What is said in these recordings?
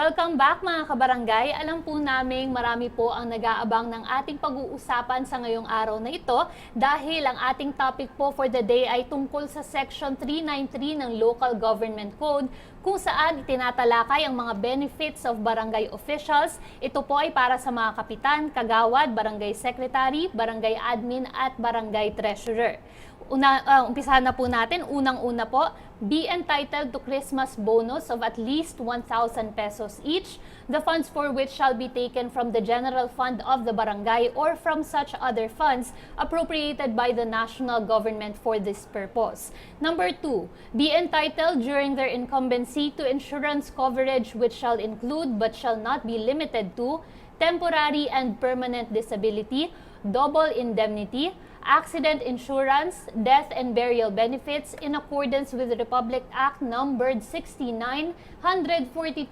Welcome back mga kabarangay. Alam po naming marami po ang nag-aabang ng ating pag-uusapan sa ngayong araw na ito dahil ang ating topic po for the day ay tungkol sa Section 393 ng Local Government Code kung saan tinatalakay ang mga benefits of barangay officials. Ito po ay para sa mga kapitan, kagawad, barangay secretary, barangay admin at barangay treasurer. Umpisahan na po natin. Unang-una po, be entitled to Christmas bonus of at least 1,000 pesos each, the funds for which shall be taken from the general fund of the barangay or from such other funds appropriated by the national government for this purpose. Number 2, be entitled during their incumbency to insurance coverage which shall include but shall not be limited to temporary and permanent disability, double indemnity, accident insurance, death and burial benefits in accordance with Republic Act numbered 69-142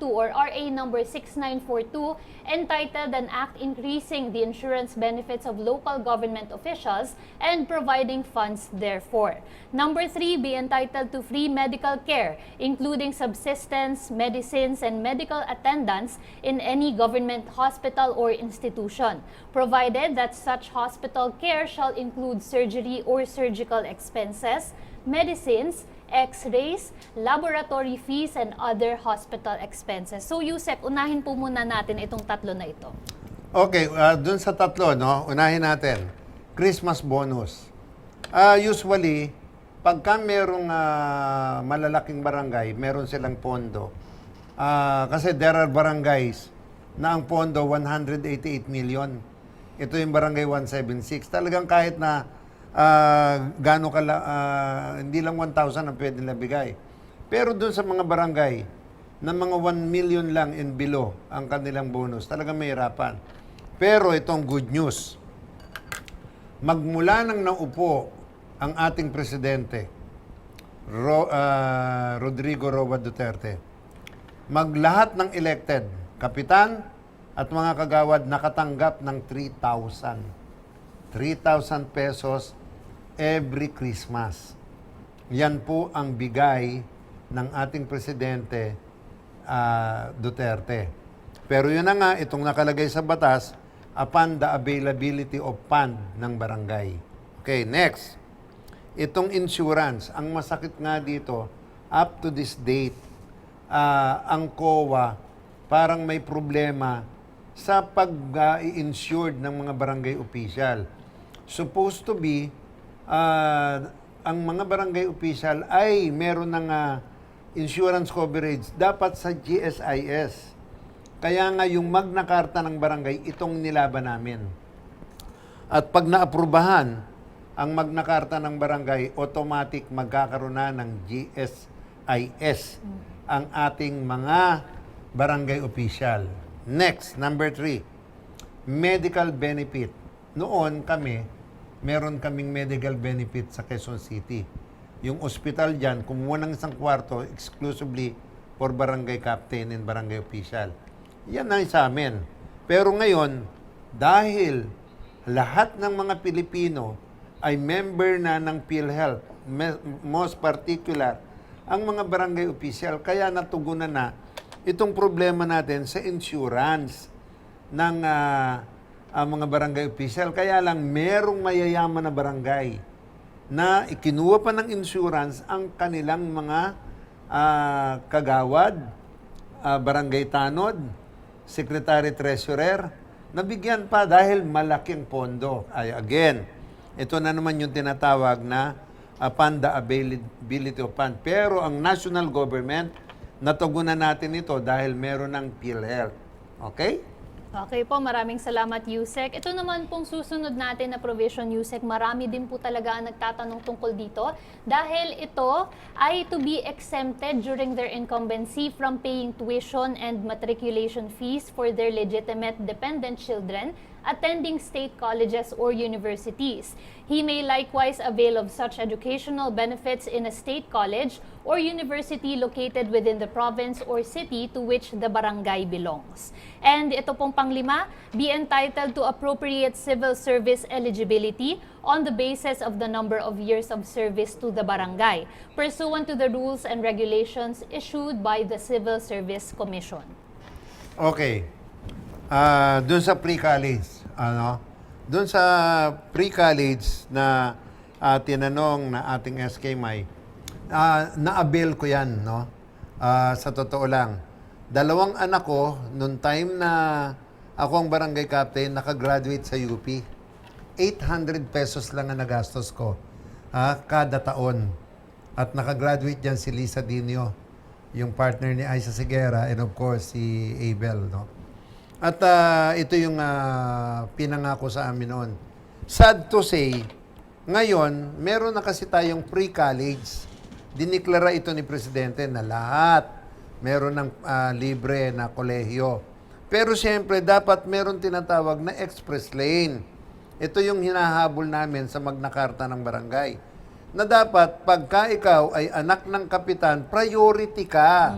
or RA number 6942, entitled an act increasing the insurance benefits of local government officials and providing funds therefore. Number 3, be entitled to free medical care, including subsistence, medicines, and medical attendance in any government hospital or institution, provided that such hospital care shall include surgery or surgical expenses, medicines, x-rays, laboratory fees, and other hospital expenses. So, Yusek, unahin po muna natin itong tatlo na ito. Okay, dun sa tatlo, no, unahin natin. Christmas bonus. Usually, pagka merong malalaking barangay, meron silang pondo. Kasi there are barangays na ang pondo 188 million. Ito yung barangay 176. Talagang kahit na hindi lang 1,000 ang pwede nila bigay. Pero dun sa mga barangay na mga 1 million lang and below ang kanilang bonus, talagang may hirapan. Pero itong good news. Magmula nang naupo ang ating presidente, Rodrigo Roa Duterte, maglahat ng elected, kapitan at mga kagawad nakatanggap ng 3,000 pesos every Christmas. Yan po ang bigay ng ating presidente Duterte. Pero yun na nga, itong nakalagay sa batas, upon the availability of fund ng barangay. Okay, next. Itong insurance, ang masakit nga dito, up to this date, ang COA parang may problema sa pag-i-insured ng mga barangay official. Supposed to be, ang mga barangay official ay meron ng insurance coverage dapat sa GSIS. Kaya nga yung Magna Carta ng barangay, itong nilaban namin. At pag naaprubahan ang Magna Carta ng barangay, automatic magkakaroon na ng GSIS ang ating mga barangay official. Next, number 3, medical benefit. Noon kami, meron kaming medical benefit sa Quezon City. Yung ospital dyan, kumuha ng isang kwarto exclusively for barangay captain and barangay official. Yan ang sa amin. Pero ngayon, dahil lahat ng mga Pilipino ay member na ng PhilHealth, most particular, ang mga barangay official, kaya natugunan na itong problema natin sa insurance ng mga barangay official. Kaya lang, merong mayayaman na barangay na ikinuha pa ng insurance ang kanilang mga kagawad, barangay tanod, secretary treasurer, nabigyan pa dahil malaking pondo. Ay, again, ito na naman yung tinatawag na upon the availability of fund. Pero ang national government, natugunan natin ito dahil meron ng PhilHealth. Okay? Okay po, maraming salamat, Yusek. Ito naman pong susunod natin na provision, Yusek, marami din po talaga ang nagtatanong tungkol dito dahil ito ay to be exempted during their incumbency from paying tuition and matriculation fees for their legitimate dependent children attending state colleges or universities. He may likewise avail of such educational benefits in a state college or university located within the province or city to which the barangay belongs. And ito pong panglima, be entitled to appropriate civil service eligibility on the basis of the number of years of service to the barangay, pursuant to the rules and regulations issued by the Civil Service Commission. Okay. Doon sa pre-college, doon sa pre-college na tinanong na ating SK May, na-avail ko yan, no? Sa totoo lang. Dalawang anak ko, noong time na ako ang barangay captain, nakagraduate sa UP. 800 pesos lang ang nagastos ko kada taon. At nakagraduate dyan si Lisa Dinio, yung partner ni Aiza Seguera, and of course si Abel, no? At ito yung pinangako sa amin noon. Sad to say, ngayon, meron na kasi tayong pre-college. Diniklara ito ni Presidente na lahat meron ng libre na kolehiyo. Pero siyempre, dapat meron tinatawag na express lane. Ito yung hinahabol namin sa Magna Carta ng barangay. Na dapat, pagka ikaw ay anak ng kapitan, priority ka.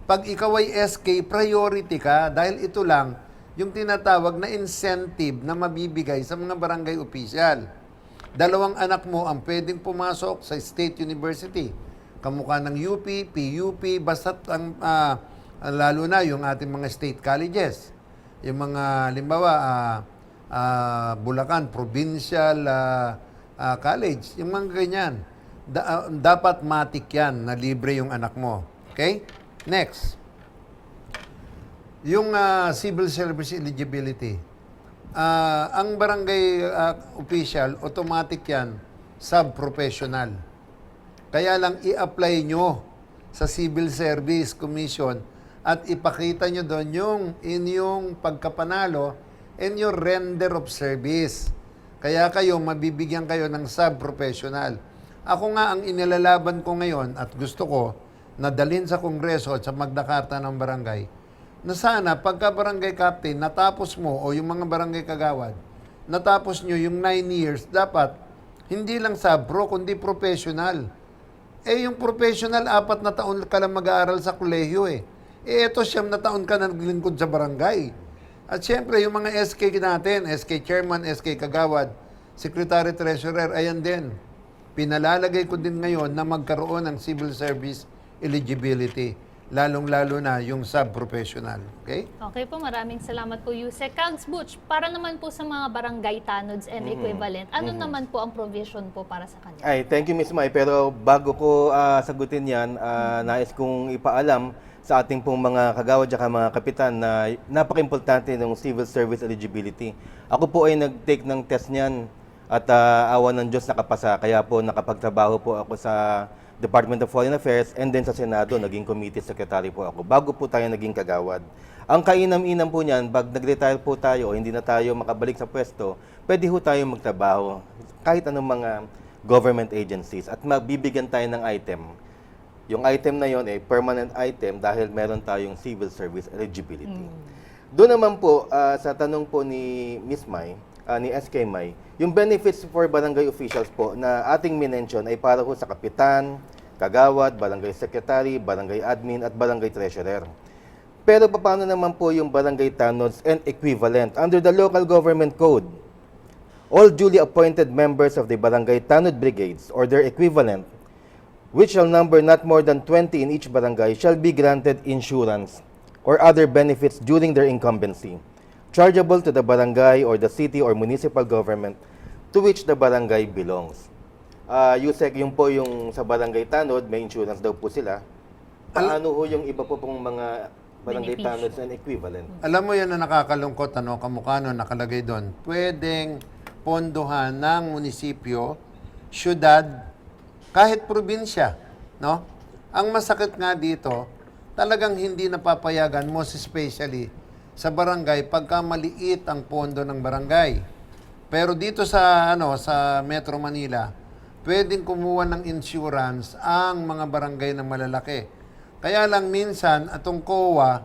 Pag ikaw ay SK, priority ka. Dahil ito lang, yung tinatawag na incentive na mabibigay sa mga barangay official. Dalawang anak mo ang pwedeng pumasok sa State University. Kamukha ng UP, PUP, basta't lalo na yung ating mga state colleges. Yung mga, limbawa, Bulacan, Provincial College, yung mga ganyan. Dapat matik yan na libre yung anak mo. Okay? Next. Yung civil service eligibility. Ang barangay official, automatic yan, sub-professional. Kaya lang i-apply nyo sa Civil Service Commission at ipakita nyo doon yung inyong pagkapanalo and your render of service. Kaya kayo, mabibigyan kayo ng sub-professional. Ako nga, ang inilalaban ko ngayon at gusto ko na dalhin sa Kongreso at sa Magna Carta ng barangay, na sana pagka barangay captain, natapos mo o yung mga barangay kagawad, natapos nyo yung 9 years, dapat hindi lang sub-pro, kundi professional. Yung professional, 4 na taon ka lang mag-aaral sa kolehiyo ito 9 na taon ka na naglingkod sa barangay. At siyempre, yung mga SK natin, SK Chairman, SK Kagawad, Secretary Treasurer, ayan din. Pinalalagay ko din ngayon na magkaroon ng civil service eligibility. Lalong-lalo na yung sub-professional. Okay? Okay po, maraming salamat po, Yusek. Council Butch, para naman po sa mga barangay tanods and equivalent, ano naman po ang provision po para sa kanila? Ay, thank you, Ms. Mai. Pero bago ko sagutin yan, nais kong ipaalam sa ating pong mga kagawad at mga kapitan na napaka-importante ng civil service eligibility. Ako po ay nag-take ng test niyan at awa ng Diyos nakapasa. Kaya po nakapagtrabaho po ako sa Department of Foreign Affairs and then sa Senado, naging committee secretary po ako. Bago po tayo naging kagawad. Ang kainam-inam po niyan, pag nag-retire po tayo o hindi na tayo makabalik sa pwesto, pwede po tayo magtrabaho kahit anong mga government agencies at magbibigyan tayo ng item. Yung item na yon ay permanent item dahil meron tayong civil service eligibility. Doon naman po, sa tanong po ni Ms. Mai, ni SK Mai, yung benefits for barangay officials po na ating minention ay para po sa kapitan, kagawad, barangay secretary, barangay admin, at barangay treasurer. Pero paano naman po yung barangay tanods and equivalent? Under the local government code, all duly appointed members of the barangay tanod brigades or their equivalent, which shall number not more than 20 in each barangay, shall be granted insurance or other benefits during their incumbency, chargeable to the barangay or the city or municipal government to which the barangay belongs. Yusek, yung po yung sa barangay tanod, may insurance daw po sila. Paano ho yung iba po pong mga barangay tanods and equivalent? Alam mo yan na nakakalungkot, kamukha nun, nakalagay doon. Pwedeng pondohan ng munisipyo, syudad, kahit probinsya, no? Ang masakit nga dito, talagang hindi napapayagan, most especially sa barangay pagka maliit ang pondo ng barangay. Pero dito sa sa Metro Manila, pwedeng kumuha ng insurance ang mga barangay na malalaki. Kaya lang minsan atong COA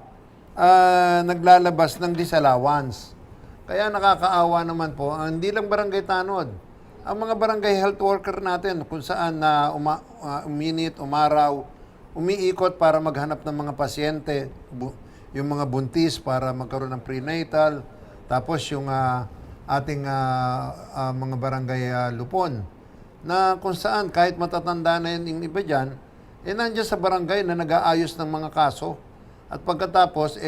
naglalabas ng disallowance. Kaya nakakaawa naman po, hindi lang barangay tanod. Ang mga barangay health worker natin kung saan na uminit, umaraw, umiikot para maghanap ng mga pasyente, yung mga buntis para magkaroon ng prenatal, tapos yung ating mga barangay lupon, na kung saan kahit matatanda na yung iba dyan, nandiyan sa barangay na nag-aayos ng mga kaso. At pagkatapos,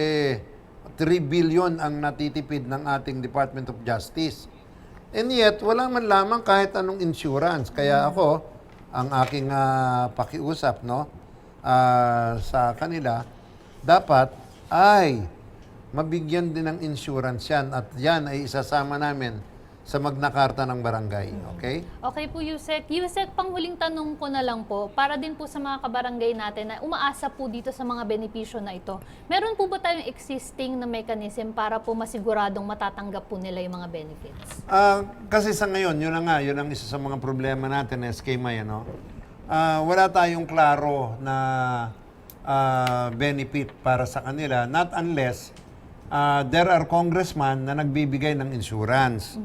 3 billion ang natitipid ng ating Department of Justice. And yet, wala man lamang kahit anong insurance. Kaya ako, ang aking pakiusap sa kanila, dapat ay mabigyan din ng insurance yan. At yan ay isasama namin sa Magna Carta ng barangay. Okay? Okay po, Yusek. Yusek, panghuling tanong ko na lang po, para din po sa mga kabarangay natin na umaasa po dito sa mga benepisyo na ito. Meron po ba tayong existing na mechanism para po masiguradong matatanggap po nila yung mga benefits? Kasi sa ngayon, yun na nga, yun ang isa sa mga problema natin, SK May, wala tayong klaro na benefit para sa kanila, not unless there are congressmen na nagbibigay ng insurance.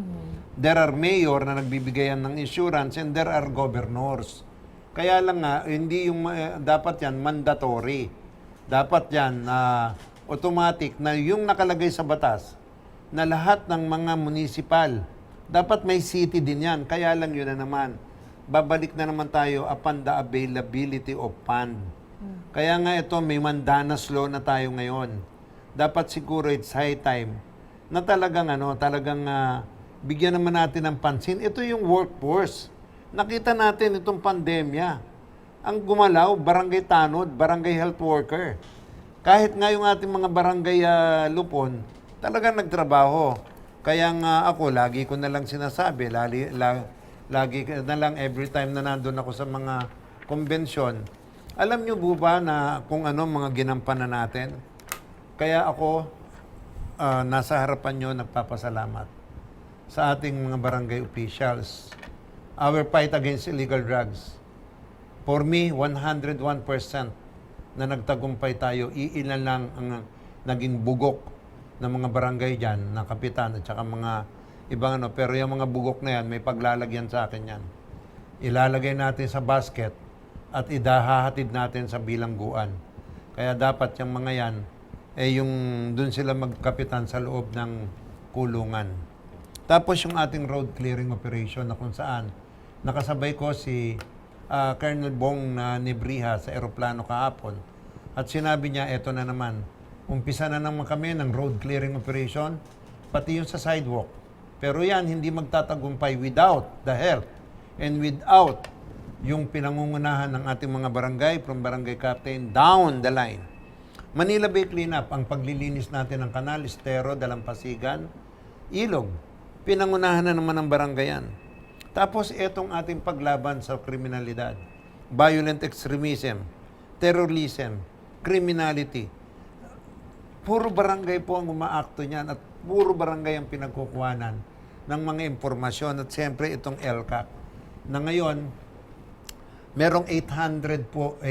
There are mayor na nagbibigay ng insurance, and there are governors. Kaya lang nga, hindi yung dapat yan mandatory. Dapat yan automatic na yung nakalagay sa batas na lahat ng mga municipal, dapat may city din yan. Kaya lang yun na naman, babalik na naman tayo upon the availability of fund. Kaya nga ito, may mandanas law na tayo ngayon. Dapat siguro it's high time na talagang bigyan naman natin ng pansin. Ito yung workforce. Nakita natin itong pandemya. Ang gumalaw, barangay tanod, barangay health worker. Kahit nga yung ating mga barangay lupon, talagang nagtrabaho. Kaya nga ako, lagi ko na lang sinasabi, lagi na lang every time na nandun ako sa mga konbensyon, alam nyo po ba na kung ano mga ginampanan natin? Kaya ako, nasa harapan nyo, nagpapasalamat sa ating mga barangay officials. Our fight against illegal drugs. For me, 101% na nagtagumpay tayo, iilan lang ang naging bugok ng mga barangay dyan, na kapitan at saka mga ibang pero yung mga bugok na yan, may paglalagyan sa akin yan. Ilalagay natin sa basket at idahahatid natin sa bilangguan. Kaya dapat yung mga yan, yung dun sila magkapitan sa loob ng kulungan. Tapos yung ating road clearing operation na kung saan nakasabay ko si Colonel Bong na Nebriha sa eroplano kahapon. At sinabi niya, eto na naman, umpisa na naman kami ng road clearing operation, pati yung sa sidewalk. Pero yan, hindi magtatagumpay without the help and without yung pinangungunahan ng ating mga barangay, from barangay captain down the line. Manila Bay Cleanup, ang paglilinis natin ng kanal, estero, dalampasigan, ilog. Pinangunahan na naman ng barangayan. Tapos itong ating paglaban sa kriminalidad, violent extremism, terrorism, criminality. Puro barangay po ang umaakto niyan at puro barangay ang pinagkukuhanan ng mga impormasyon. At siyempre itong LCAC na ngayon, merong 822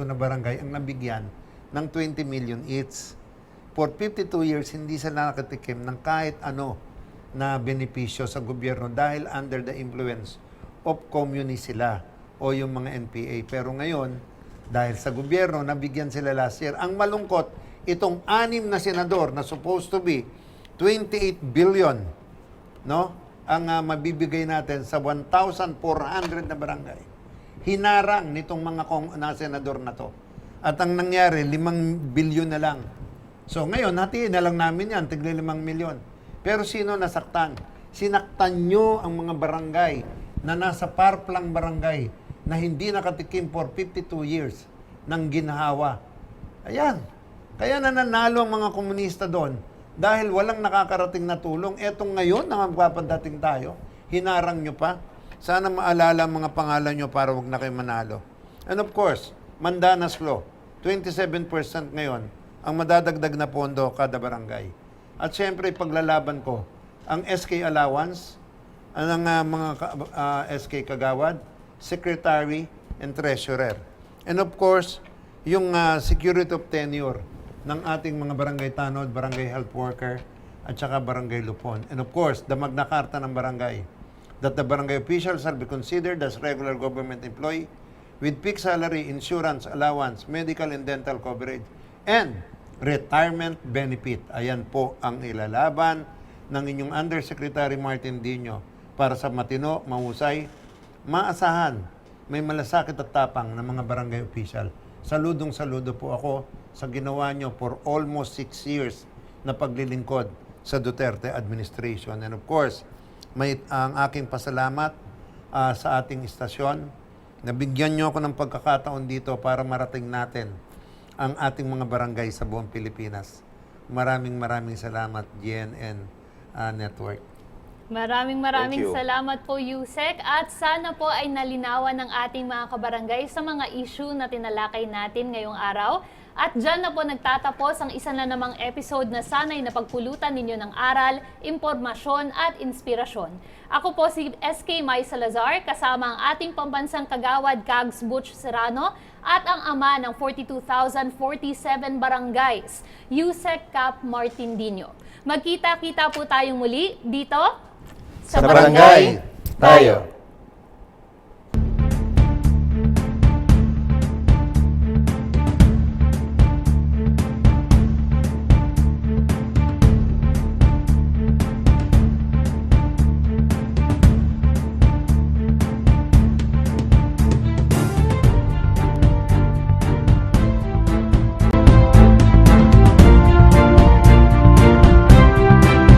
na barangay ang nabigyan ng 20 million each. For 52 years, hindi sila nakatikim ng kahit ano na benepisyo sa gobyerno dahil under the influence of communist sila o yung mga NPA. Pero ngayon, dahil sa gobyerno, nabigyan sila last year. Ang malungkot, itong 6 na senador na supposed to be 28 billion, ang mabibigay natin sa 1,400 na barangay. Hinarang nitong mga senador na to. At ang nangyari, 5 billion na lang. So ngayon, hatiin na lang namin yan, tigli 5 milyon. Pero sino nasaktan? Sinaktan nyo ang mga barangay na nasa parplang barangay na hindi nakatikim for 52 years ng ginhawa. Ayan. Kaya nananalo ang mga komunista doon dahil walang nakakarating na tulong. Etong ngayon na magpapadating tayo, hinarang nyo pa. Sana maalala ang mga pangalan nyo para wag na kayo manalo. And of course, Mandanas Law, 27% ngayon ang madadagdag na pondo kada barangay. At siyempre, paglalaban ko, ang SK allowance, ang mga SK kagawad, secretary, and treasurer. And of course, yung security of tenure ng ating mga barangay tanod, barangay health worker, at saka barangay lupon. And of course, the Magna Carta ng barangay, that the barangay officials shall be considered as regular government employee with fixed salary, insurance, allowance, medical and dental coverage, and retirement benefit. Ayan po ang ilalaban ng inyong Undersecretary Martin Dino para sa matino, mahusay, maasahan, may malasakit at tapang ng mga barangay official. Saludong-saludo po ako sa ginawa nyo for almost 6 years na paglilingkod sa Duterte administration. And of course, ang aking pasalamat sa ating istasyon. Nabigyan nyo ako ng pagkakataon dito para marating natin ang ating mga barangay sa buong Pilipinas. Maraming salamat, GNN Network. Maraming Thank you. salamat po, Yusek. At sana po ay nalinawan ng ating mga kabarangay sa mga issue na tinalakay natin ngayong araw. At dyan na po nagtatapos ang isa na namang episode na sana'y napagpulutan ninyo ng aral, impormasyon at inspirasyon. Ako po si SK Mai Salazar, kasama ang ating pambansang kagawad Kags Butch Serrano at ang ama ng 42,047 barangays, Yusek Cap Martindino. Magkita-kita po tayong muli dito Sa barangay tayo.